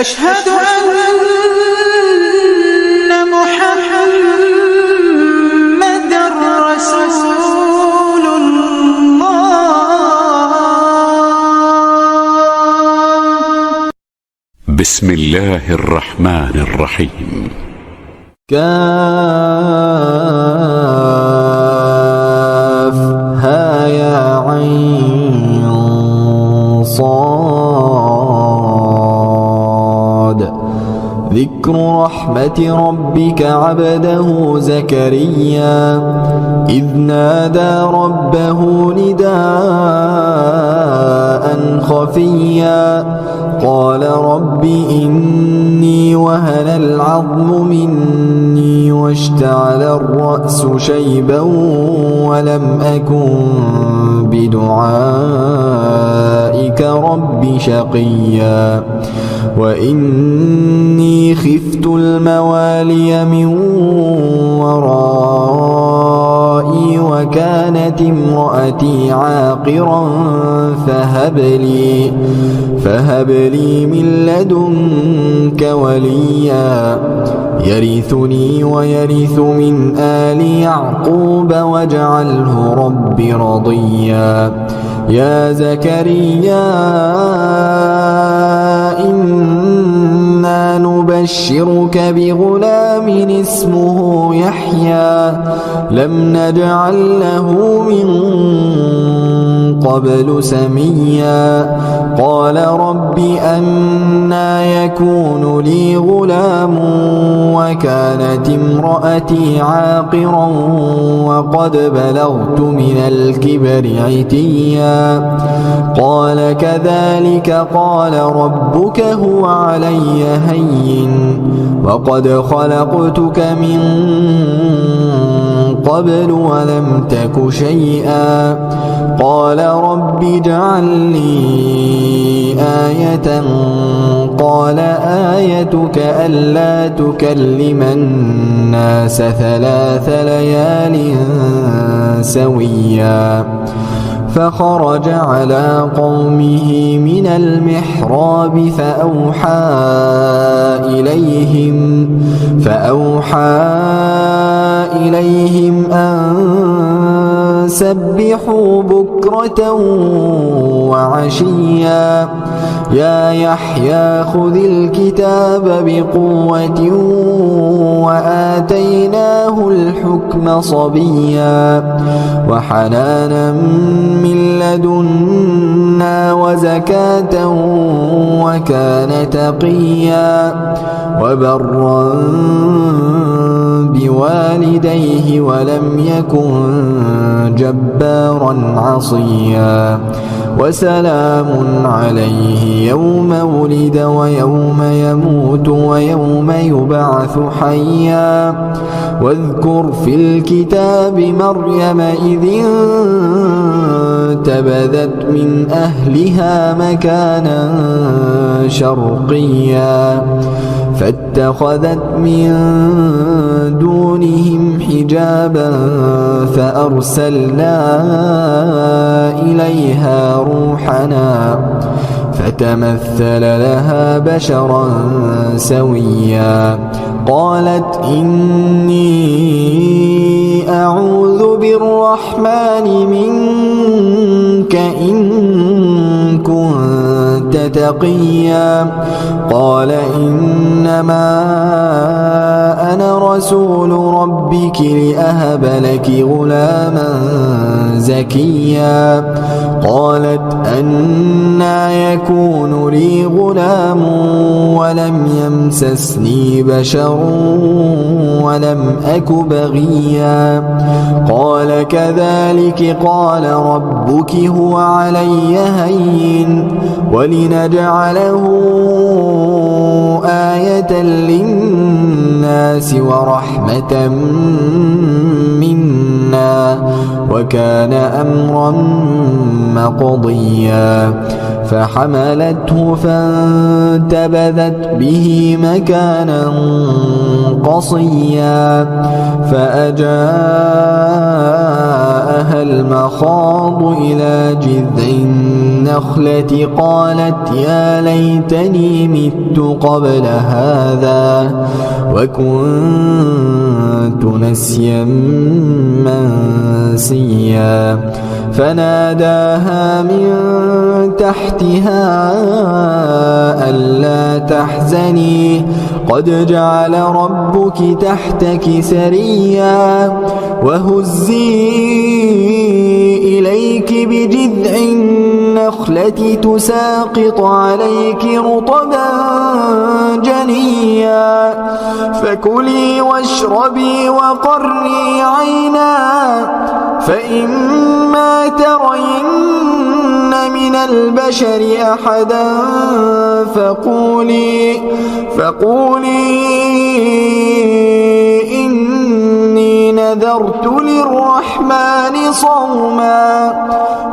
أشهد أن محمدًا رسول الله. بسم الله الرحمن الرحيم. كافها يا عين صاد. ذكر رحمة ربك عبده زكريا إذ نادى ربه نداء خفيا قال رب إني وهن العظم مني واشتعل الرأس شيبا ولم أكن بدعائك رب شقيا وإني خفت الموالي من ورائي وكانت امرأتي عاقرا فهب لي من لدنك وليا يرثني ويرث من آل يعقوب واجعله رب رضيا. يا زكريا إنا نبشرك بغلام اسمه يحيى لم نجعل له من قبل سميا قال رب أنى يكون لي غلام وكانت امرأتي عاقرا وقد بلغت من الكبر عتيا قال كذلك قال ربك هو علي هين وقد خلقتك من قبل ولم تك شيئا قال رب اجعل لي آية قال آيتك ألا تكلم الناس 3 ليال سويا فخرج على قومه من المحراب فأوحى إليهم أن سبحوا بكرة وعشيا يا يحيى خذ الكتاب بقوة وآتيناه الحكم صبيا وحنانا من لدنا وزكاة وكان تقيا وبرا بوالديه ولم يكن جبارا عصيا وسلام عليه يوم ولد ويوم يموت ويوم يبعث حيا واذكر في الكتاب مريم إذ انتبذت من أهلها مكانا شرقيا فاتخذت من دونهم حجابا فأرسلنا إليها روحنا فتمثل لها بشرا سويا قالت إني أعوذ بالرحمن منك إن كنت تقيا قال إنما أنا رسول ربك لأهب لك غلاما زكيا قالت أنى يكون لي غلام ولم يمسسني بشر ولم أك بغيا قال كذلك قال ربك هو علي هين ولنجعله آية للناس ورحمة منا وكان أمرا مقضيا فحملته فانتبذت به مكانا قصيا فأجاءها المخاض إلى جذع النخلة قالت يا ليتني مت قبل هذا وكنت نسيا منسيا فناداها من تحتها ألا تحزني قد جعل ربك تحتك سريا وهزي إليك بجذع النخلة تساقط عليك رطبا جنيا فكلي واشربي وقري عينا فإما ترين من البشر أحدا فقولي إني نذرت للرحمن صوما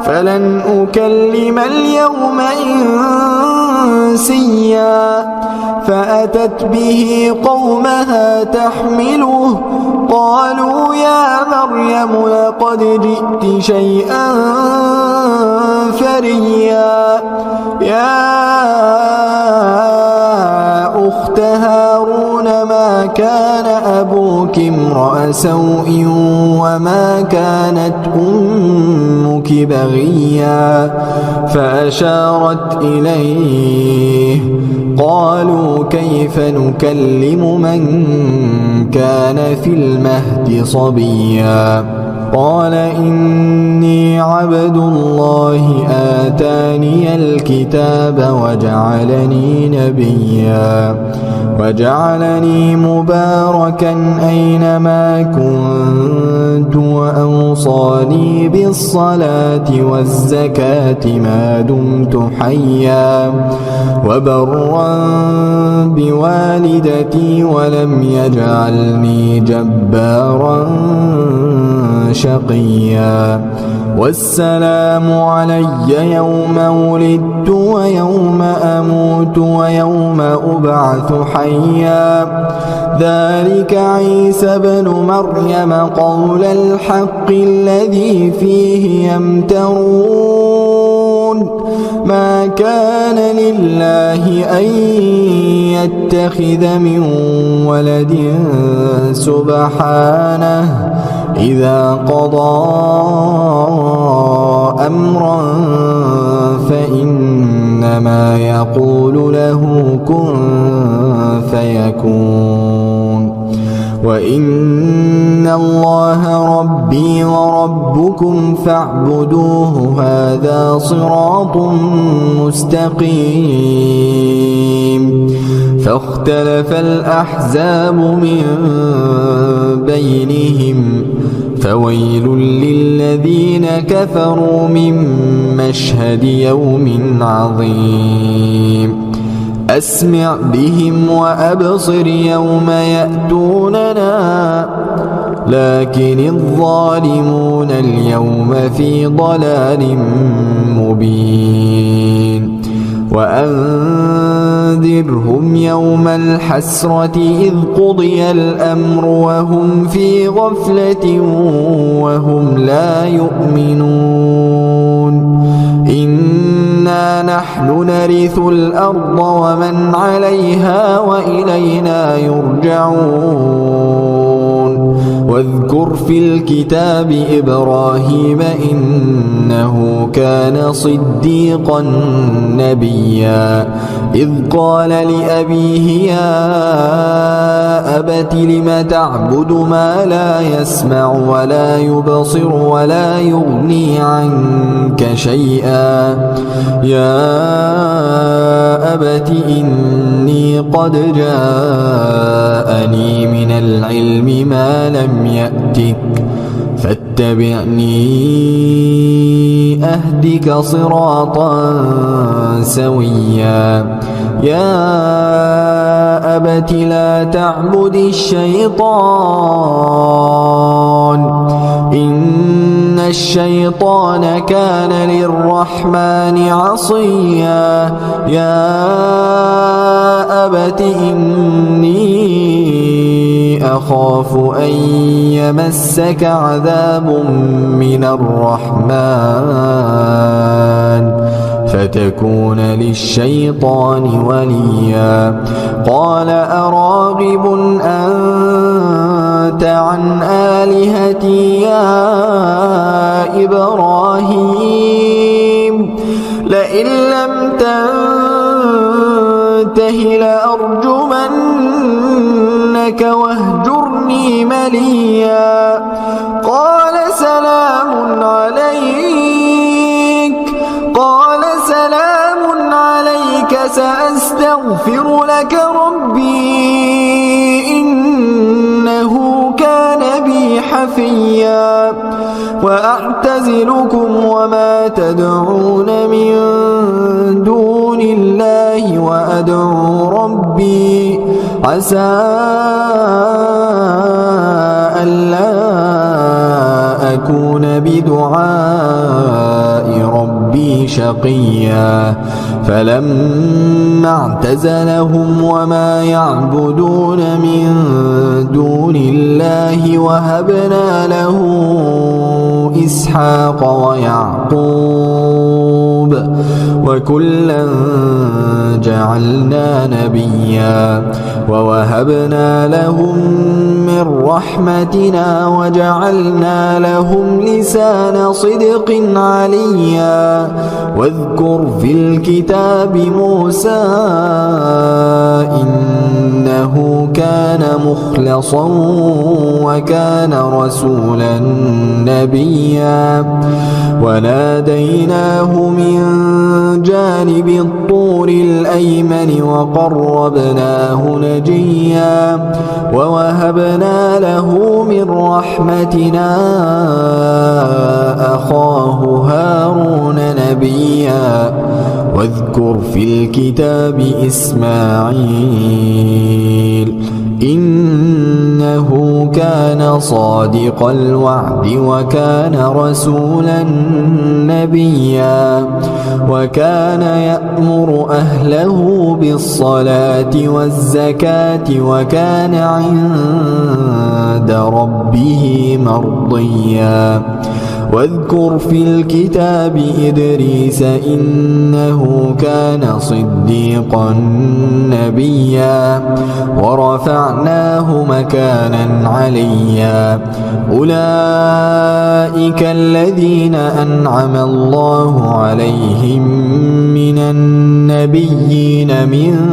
فلن أكلم اليوم إنسيا فأتت به قومها تحمله قالوا يا مريم لقد جئت شيئا فريا يا أخت هارون ما كان أبوك امرأ سوء وما كانت أمك بغيا فأشارت إليه قالوا كيف نكلم من كان في المهد صبيا قال إني عبد الله آتاني الكتاب وجعلني نبيا وجعلني مباركا أينما كنت وأوصاني بالصلاة والزكاة ما دمت حيا وبرا بوالدتي ولم يجعلني جبارا شقيا والسلام علي يوم ولدت ويوم أموت ويوم أبعث حيا ذلك عيسى بن مريم قول الحق الذي فيه يمترون ما كان لله أن يتخذ من ولد سبحانه إذا قضى أمرا فإنما يقول له كن فيكون وإن الله ربي وربكم فاعبدوه هذا صراط مستقيم فاختلف الأحزاب من بينهم فويل للذين كفروا من مشهد يوم عظيم أسمع بهم وأبصر يوم يأتوننا لكن الظالمون اليوم في ضلال مبين وأنذرهم يوم الحسرة إذ قضي الأمر وهم في غفلة وهم لا يؤمنون إنا نحن نرث الأرض ومن عليها وإلينا يرجعون واذكر في الكتاب إبراهيم إنه كان صديقا نبيا إذ قال لأبيه يا أبت لم تعبد ما لا يسمع ولا يبصر ولا يغني عنك شيئا يا أبت إني قد جاءني من العلم ما لم يأتك فاتبعني أهدك صراطا سويا يا أبت لا تعبد الشيطان إن الشيطان كان للرحمن عصيا يا أبت إني أخاف أن يمسك عذاب من الرحمن فتكون للشيطان وليا قال أراغب أنت عن آلهتي يا إبراهيم لئن لم تنته لأرجمنك واهجرني مليا قال سلام عليك سأستغفر لك ربي إنه كان بي حفيا وأعتزلكم وما تدعون من دون الله وأدعو ربي عسى ألا أكون بدعاء ربي شقيا فلما اعتزلهم وما يعبدون من دون الله وهبنا له إسحاق ويعقوب وكلا جعلنا نبيا ووهبنا لهم من رحمتنا وجعلنا لهم لسان صدق عليا واذكر في الكتاب موسى إنه كان مخلصا وكان رسولا نبيا وناديناه من جانب الطور الأيمن وقربناه نجيا ووهبنا له من رحمتنا أخاه هارون نبيا واذكر في الكتاب إسماعيل إنه كان صادق الوعد وكان رسولا نبيا وكان يأمر أهله بالصلاة والزكاة وكان عند ربه مرضيا واذكر في الكتاب إدريس إنه كان صديقا نبيا ورفعناه مكانا عليا أولئك الذين أنعم الله عليهم من النبيين من